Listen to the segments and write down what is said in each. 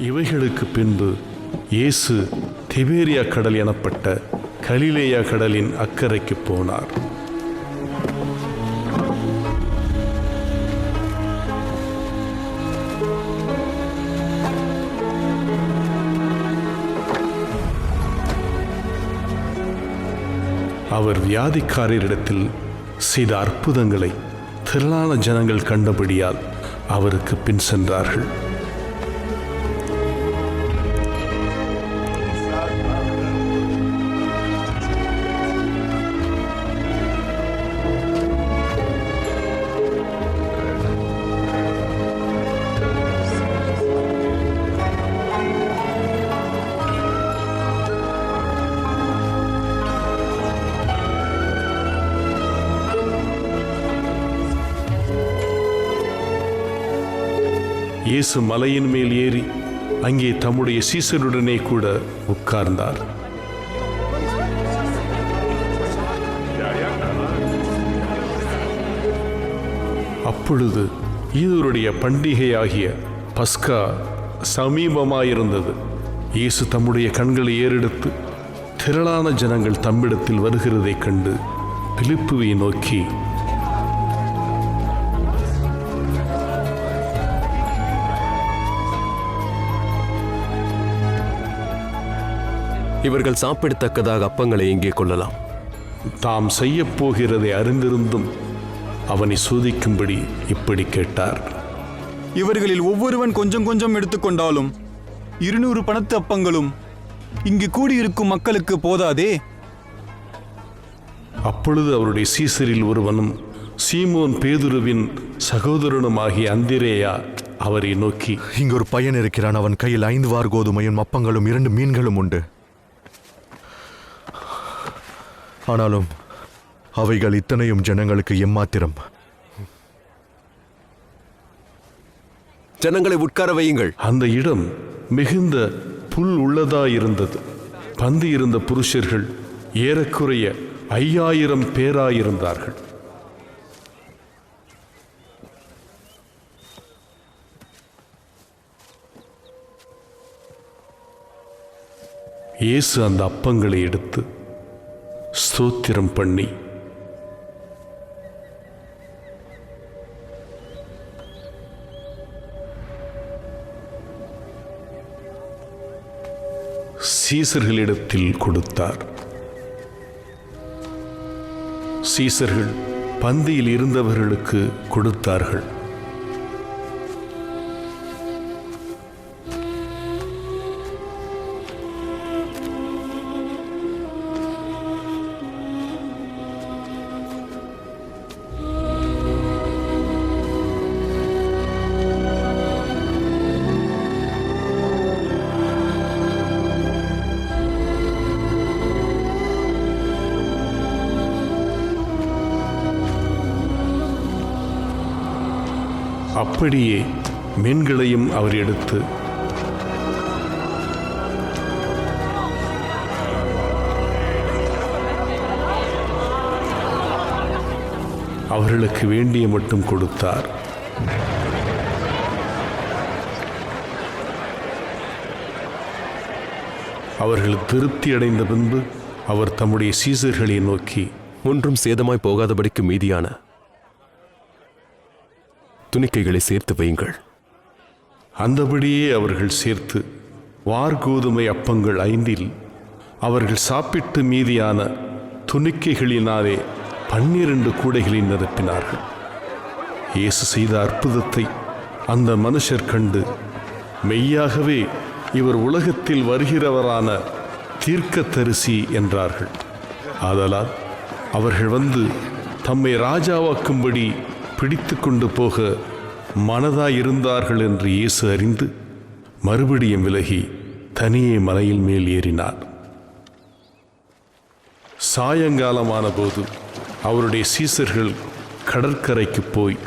இவைகளுக்கு பின்பு இயேசு திபேரியா கடல் எனப்பட்ட கலிலேயா கடலின் அக்கறைக்கு போனார். அவர் வியாதிக்காரரிடத்தில் செய்த அற்புதங்களை திரளான ஜனங்கள் கண்டபடியால் அவருக்கு பின் சென்றார்கள். இயேசு மலையின் மேல் ஏறி அங்கே தம்முடைய சீசருடனே கூட உட்கார்ந்தார். அப்பொழுது யூதருடைய பண்டிகையாகிய பஸ்கா சமீபமாயிருந்தது. இயேசு தம்முடைய கண்களை ஏறெடுத்து திரளான ஜனங்கள் தம்மிடத்தில் வருகிறதைக் கண்டு பிலிப்புவை நோக்கி, இவர்கள் சாப்பிடத்தக்கதாக அப்பங்களை எங்கே கொள்ளலாம்? தாம் செய்ய போகிறதை அறிந்திருந்தும் அவனை சோதிக்கும்படி இப்படி கேட்டார். இவர்களில் ஒவ்வொருவன் கொஞ்சம் கொஞ்சம் எடுத்துக்கொண்டாலும் 200 பணத்து அப்பங்களும் இங்கு கூடியிருக்கும் மக்களுக்கு போதாதே? அப்பொழுது அவருடைய சீசரில் ஒருவனும் சீமோன் பேதுருவின் சகோதரனுமாகிய அந்திரேயா அவரை நோக்கி, இங்கு ஒரு பையன் இருக்கிறான். அவன் கையில் 5 வார் கோதுமையும் அப்பங்களும் 2 மீன்களும் உண்டு. ஆனாலும் அவைகள் இத்தனையும் ஜனங்களுக்கு எம்மாத்திரம்? ஜனங்களை உட்கார வையுங்கள். அந்த இடம் மிகுந்த புல் உள்ளதாயிருந்தது. பந்தி இருந்த புருஷர்கள் ஏறக்குறைய 5000 பேராயிருந்தார்கள். இயேசு அந்த அப்பங்களை எடுத்து ஸ்தோத்திரம் பண்ணி சீசர்களிடத்தில் கொடுத்தார். சீசர்கள் பந்தியில் இருந்தவர்களுக்கு கொடுத்தார்கள். அப்படியே மீன்களையும் அவர் எடுத்து அவர்களுக்கு வேண்டிய மட்டும் கொடுத்தார். அவர்கள் திருப்தி அடைந்த பின்பு அவர் தம்முடைய சீசர்களை நோக்கி, ஒன்றும் சேதமாய் போகாதபடிக்கு மீதியான துணிக்கைகளை சேர்த்து வையுங்கள். அந்தபடியே அவர்கள் சேர்த்து வார்கோதுமை அப்பங்கள் 5 அவர்கள் சாப்பிட்டு மீதியான துணிக்கைகளினாலே 12 கூடைகளை நிரப்பினார்கள். இயேசு செய்த அற்புதத்தை அந்த மனுஷர் கண்டு, மெய்யாகவே இவர் உலகத்தில் வருகிறவரான தீர்க்கதரிசி என்றார்கள். ஆதலால் அவர்கள் வந்து தம்மை ராஜாவாக்கும்படி பிடித்து கொண்டு போக மனதாயிருந்தார்கள் என்று இயேசு அறிந்து மறுபடியும் விலகி தனியே மலையில் மேல் ஏறினார். சாயங்காலமான போது அவருடைய சீசர்கள் கடற்கரைக்கு போய்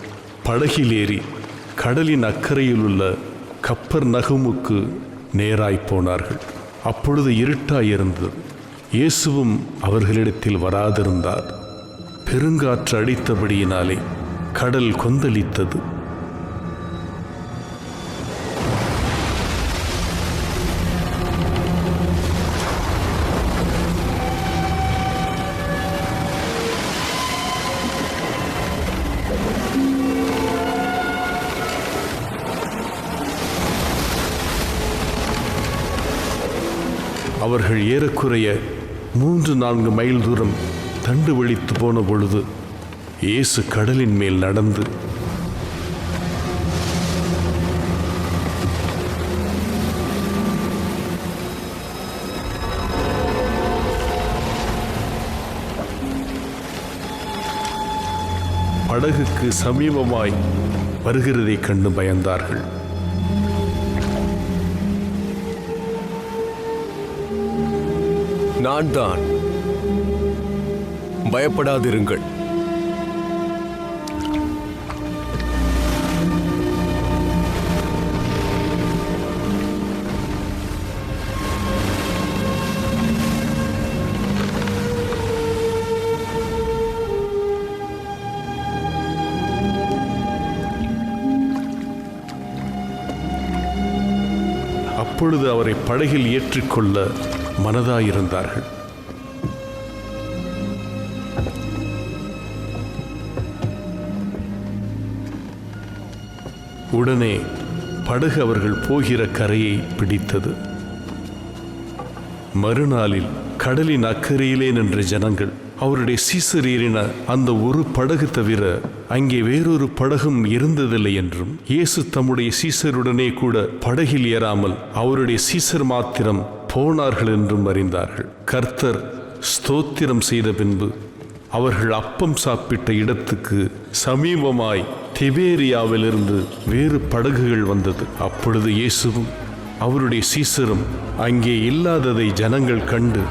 படகில் ஏறி கடலின் அக்கறையில் உள்ள கப்பர்நகூமுக்கு நேராய் போனார்கள். அப்பொழுது இருட்டாயிருந்தது. இயேசுவும் அவர்களிடத்தில் வராதிருந்தார். பெருங்காற்று அடித்தபடியினாலே கடல் கொந்தளித்தது. அவர்கள் ஏறக்குறைய 3-4 மைல் தூரம் தண்டு வலித்து போன பொழுது இயேசு கடலின் மேல் நடந்து படகுக்கு சமீபமாய் வருகிறதைக் கண்டு பயந்தார்கள். நான் தான், பயப்படாதிருங்கள். அப்பொழுது அவரை படகில் ஏற்றிக்கொள்ள மனதாயிருந்தார்கள். உடனே படகு அவர்கள் போகிற கரையை பிடித்தது. மறுநாளில் கடலின் அக்கறையிலே நின்ற ஜனங்கள் அவருடைய சீசர் ஏறின அந்த ஒரு படகு தவிர அங்கே வேறொரு படகும் இருந்ததில்லை என்றும், இயேசு தம்முடைய சீசருடனே கூட படகில் ஏறாமல் அவருடைய சீசர் மாத்திரம் போனார்கள் என்றும் அறிந்தார்கள். கர்த்தர் ஸ்தோத்திரம் செய்த பின்பு அவர்கள் அப்பம் சாப்பிட்ட இடத்துக்கு சமீபமாய் திபேரியாவிலிருந்து வேறு படகுகள் வந்தது. அப்பொழுது இயேசுவும் அவருடைய சீசரும் அங்கே இல்லாததை ஜனங்கள் கண்டு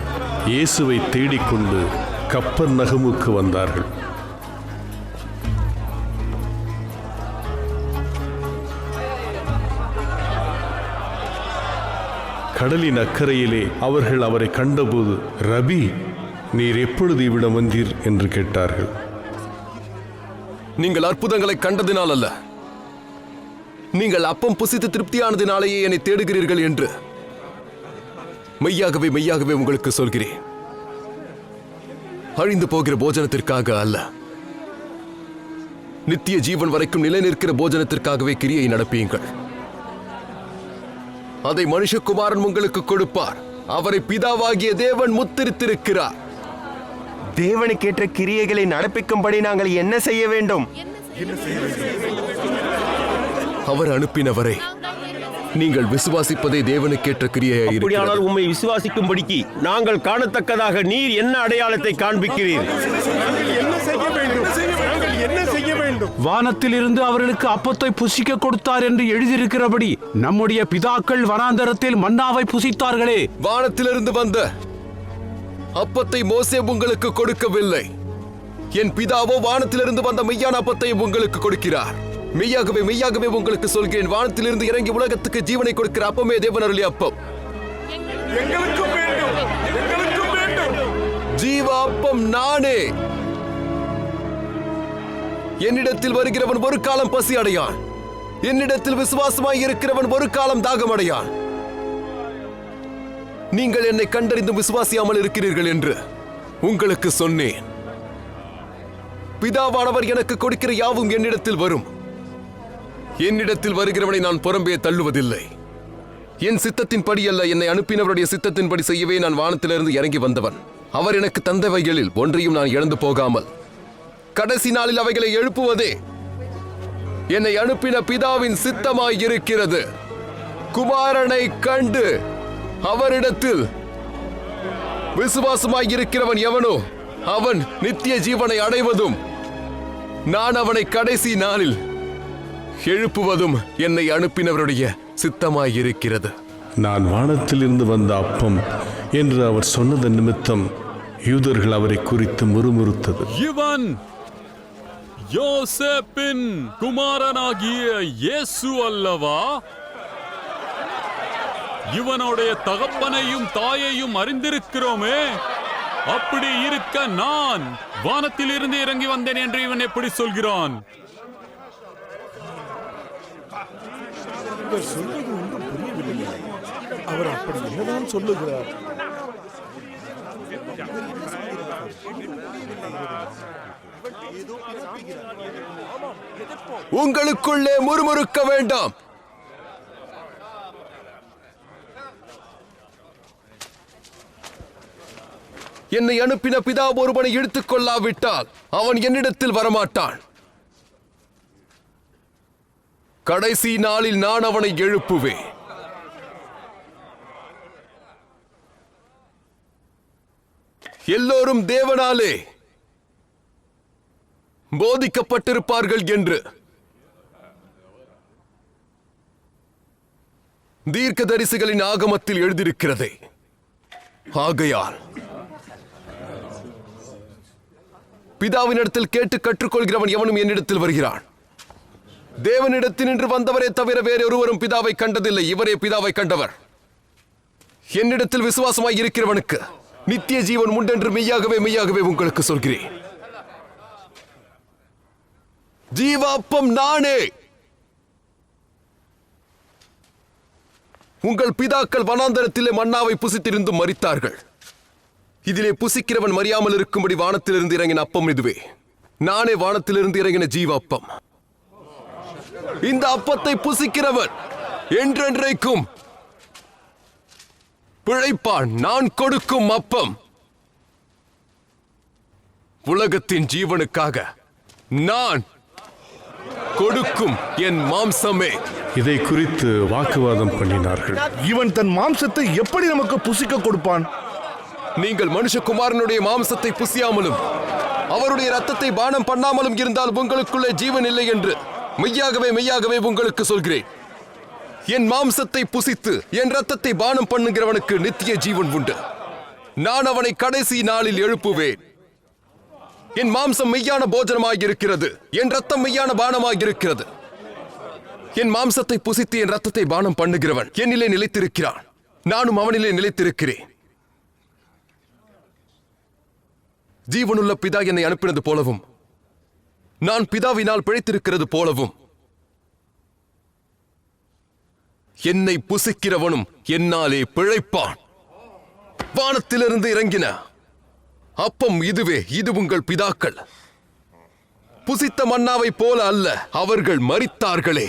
இயேசுவை தேடிக்கொண்டு கப்பர்நகமுக்கு வந்தார்கள். கடலின் அக்கறையிலே அவர்கள் அவரை கண்டபோது, ரபி, நீர் எப்பொழுது இவ்விடம் வந்தீர் என்று கேட்டார்கள். நீங்கள் அற்புதங்களை கண்டதினால் அல்ல, நீங்கள் அப்பம் புசித்து திருப்தியானதினாலேயே என்னை தேடுகிறீர்கள் என்று மெய்யாகவே மெய்யாகவே உங்களுக்கு சொல்கிறேன். அழிந்து போகிற போஜனத்திற்காக அல்ல, நித்திய ஜீவன் வரைக்கும் நிலை நிற்கிற போஜனத்திற்காகவே கிரியை நடப்பியுங்கள். அதை மனுஷகுமாரன் உங்களுக்கு கொடுப்பார். அவரை பிதாவாகிய தேவன் முத்திரித்திருக்கிறார். தேவனுக்கேற்ற கிரியைகளை நடப்பிக்கும்படி நாங்கள் என்ன செய்ய வேண்டும்? அவர் அனுப்பினவரை நீங்கள் விசுவாசிப்பதே தேவனுக்கேற்ற கிரியையாய் இருக்கிறது. உம்மை விசுவாசிக்கும்படிக்கு நாங்கள் காணத்தக்கதாக நீர் என்ன அடையாளத்தை காண்பிக்கிறீர்? வானத்திலிருந்து அவர்களுக்கு அப்பத்தை புசிக்க கொடுத்தார் என்று எழுதியிருக்கிறபடி நம்முடைய பிதாக்கள் வனாந்தரத்தில் மன்னாவை புசித்தார்களே. வானத்திலிருந்து வந்த அப்பத்தை மோசே உங்களுக்கு கொடுக்கவில்லை. என் பிதாவோ வானத்திலிருந்து வந்த மெய்யான அப்பத்தை உங்களுக்கு கொடுக்கிறார். மெய்யாகவே மெய்யாகவே உங்களுக்கு சொல்கிறேன், வானத்திலிருந்து இறங்கி உலகத்துக்கு ஜீவனை கொடுக்கிற அப்பமே தேவன் அருளிய அப்பம். ஜீவ அப்பம் நானே. என்னிடத்தில் வருகிறவன் ஒரு காலம் பசி அடையான். என்னிடத்தில் விசுவாசமாய் இருக்கிறவன் ஒரு காலம் தாகம் அடையான். நீங்கள் என்னை கண்டறிந்து விசுவாசியாமல் இருக்கிறீர்கள் என்று உங்களுக்கு சொன்னேன். பிதாவானவர் எனக்கு கொடுக்கிற யாவும் என்னிடத்தில் வரும். என்னிடத்தில் வருகிறவனை நான் புறம்பே தள்ளுவதில்லை. என் சித்தத்தின் படி அல்ல, என்னை அனுப்பினவருடைய சித்தத்தின்படி செய்யவே நான் வானத்திலிருந்து இறங்கி வந்தவன். அவர் எனக்கு தந்தவைகளில் ஒன்றையும் நான் இழந்து போகாமல் கடைசி நாளில் அவைகளை எழுப்புவதே என்னை அனுப்பின பிதாவின் சித்தமாய் இருக்கிறது. குமாரனை கண்டு அவரிடத்தில் விசுவாசமாய் இருக்கிறவன் எவனோ அவன் நித்திய ஜீவனை அடைவதும் நான் அவனை கடைசி நாளில் எழுப்புவதும் என்னை அனுப்பினவருடைய சித்தமாய் இருக்கிறது. நான் வானத்திலிருந்து வந்த அப்பம் என்று அவர் சொன்னது நிமித்தம் யூதர்கள் அவரை குறித்து முறுமுறுத்தது. இவன் யோசேப்பின் குமாரனாகிய இயேசு அல்லவா? இவனுடைய தகப்பனையும் தாயையும் அறிந்திருக்கிறோமே. அப்படி இருக்க நான் வானத்திலிருந்து இறங்கி வந்தேன் என்று இவன் எப்படி சொல்கிறான்? அவர் அப்படி என்னதான் சொல்லுகிறார்? உங்களுக்குள்ளே முறுமுறுக்க வேண்டாம். என்னை அனுப்பின பிதா ஒருவனை இழுத்துக் கொள்ளாவிட்டால் அவன் என்னிடத்தில் வரமாட்டான். கடைசி நாளில் நான் அவனை எழுப்புவேன். எல்லோரும் தேவனாலே போதிக்கப்பட்டிருப்பார்கள் என்று தீர்க்கதரிசிகளின் ஆகமத்தில் எழுதியிருக்கிறதே. ஆகையால் பிதாவினிடத்தில் கேட்டு கற்றுக்கொள்கிறவன் எவனும் என்னிடத்தில் வருகிறான். தேவனிடத்தினின்று வந்தவரே தவிர வேறொருவரும் பிதாவை கண்டதில்லை. இவரே பிதாவை கண்டவர். என்னிடத்தில் விசுவாசமாய் இருக்கிறவனுக்கு நித்திய ஜீவன் உண்டென்று மெய்யாகவே மெய்யாகவே உங்களுக்கு சொல்கிறேன். ஜீவாப்பம் நானே. உங்கள் பிதாக்கள் வனாந்தரத்திலே மன்னாவை புசித்திருந்தும் மரித்தார்கள். இதிலே புசிக்கிறவன் மறியாமல் இருக்கும்படி வானத்திலிருந்து இறங்கின அப்பம் இதுவே. நானே வானத்திலிருந்து இறங்கின ஜீவாப்பம். இந்த அப்பத்தை புசிக்கிறவன் என்றென்றைக்கும் பிழைப்பான். நான் கொடுக்கும் அப்பம் உலகத்தின் ஜீவனுக்காக நான் கொடுக்கும் என் மாம்சமே. இதை குறித்து வாக்குவாதம் பண்ணினார்கள். இவன் தன் மாம்சத்தை எப்படி நமக்கு புசிக்க கொடுப்பான்? நீங்கள் மனுஷகுமாரனுடைய மாம்சத்தை புசியாமலும் அவருடைய ரத்தத்தை பானம் பண்ணாமலும் இருந்தால் உங்களுக்குள்ளே ஜீவன் இல்லை என்று மெய்யாகவே மெய்யாகவே உங்களுக்கு சொல்கிறேன். என் மாம்சத்தை புசித்து என் ரத்தத்தை பானம் பண்ணுகிறவனுக்கு நித்திய ஜீவன் உண்டு. நான் அவனை கடைசி நாளில் எழுப்புவேன். என் மாம்சம் மெய்யான போஜனமாயிருக்கிறது, என் ரத்தம் மெய்யான பானமாயிருக்கிறது. என் மாம்சத்தை புசித்து என் ரத்தத்தை பானம் பண்ணுகிறவன் என்னிலே நிலைத்திருக்கிறான், நானும் அவனிலே நிலைத்திருக்கிறேன். ஜீவனுள்ள பிதா என்னை அனுப்பினது போலவும் நான் பிதாவினால் பிழைத்திருக்கிறது போலவும் என்னை புசிக்கிறவனும் என்னாலே பிழைப்பான். வானத்திலிருந்து இறங்கின அப்பம் இதுவே. இது உங்கள் பிதாக்கள் புசித்த மன்னாவை போல அல்ல, அவர்கள் மரித்தார்களே.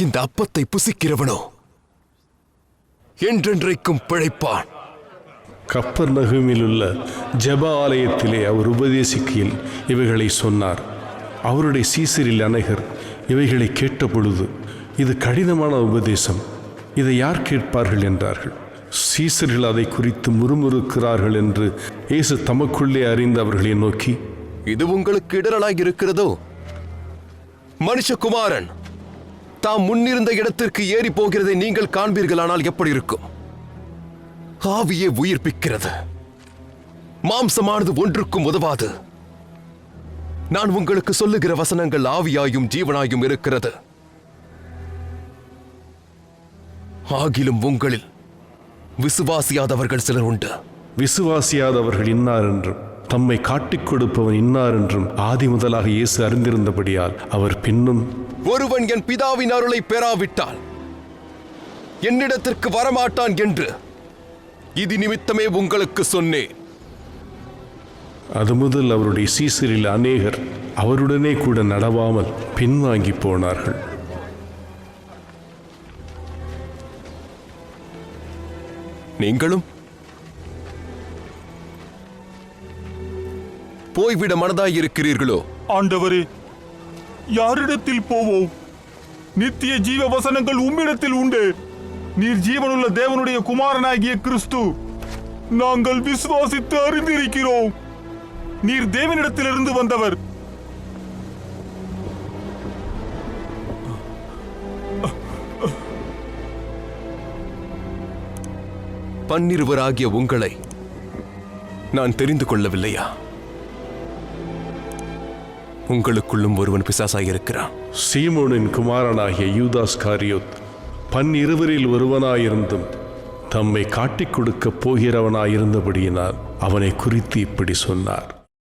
இந்த அப்பத்தை புசிக்கிறவனோ என்றென்றைக்கும் பிழைப்பான். கப்பர்நகூமில் உள்ள ஜெப ஆலயத்திலே அவர் உபதேசிக்கையில் இவைகளை சொன்னார். அவருடைய சீசரில் அநேகர் இவைகளை கேட்ட பொழுது, இது கடினமான உபதேசம், இதை யார் கேட்பார்கள் என்றார்கள். சீசர்கள் அதை குறித்து முறுமுறுக்கிறார்கள் என்று இயேசு தமக்குள்ளே அறிந்து அவர்களை நோக்கி, இது உங்களுக்கு இடரலாக இருக்கிறதோ? மனுஷகுமாரன் தாம் முன்னிருந்த இடத்திற்கு ஏறி போகிறதை நீங்கள் காண்பீர்களானால் எப்படி இருக்கும்? ஆவியே உயிர்ப்பிக்கிறது, மாம்சமானது ஒன்றுக்கும் உதவாது. நான் உங்களுக்கு சொல்லுகிற வசனங்கள் ஆவியாயும் ஜீவனாயும் இருக்கிறது. ஆகிலும் உங்களில் விசுவாசியாதவர்கள் சிலர் உண்டு. விசுவாசியாதவர்கள் இன்னார் என்றும் தம்மை காட்டிக் கொடுப்பவன் இன்னார் என்றும் ஆதி முதலாக இயேசு அறிந்திருந்தபடியால் அவர் பின்னும், ஒருவன் என் பிதாவின் அருளை பெறாவிட்டால் என்னிடத்திற்கு வரமாட்டான் என்று இது நிமித்தமே உங்களுக்கு சொன்னேன். அது முதல் அவருடைய சீசரில் அநேகர் அவருடனே கூட நடவாமல் பின்வாங்கி போனார்கள். நீங்களும் போய்விட மனதாயிருக்கிறீர்களோ? ஆண்டவரே, யாரிடத்தில் போவோம்? நித்திய ஜீவ வசனங்கள் உம்மிடத்தில் உண்டு. நீர் ஜீவனுள்ள தேவனுடைய குமாரனாகிய கிறிஸ்து. நாங்கள் விசுவாசித்து அறிந்திருக்கிறோம். நீர் தேவனிடத்திலிருந்து வந்தவர். பன்னிருவராகிய உங்களை நான் தெரிந்து கொள்ளவில்லையா? உங்களுக்குள்ளும் ஒருவன் பிசாசாயிருக்கிறான். சீமோனின் குமாரனாகிய யூதாஸ் காரியோத் 12 ஒருவனாயிருந்தும் தம்மை காட்டிக் கொடுக்கப் போகிறவனாயிருந்தபடியினால் அவனை குறித்து இப்படி சொன்னார்.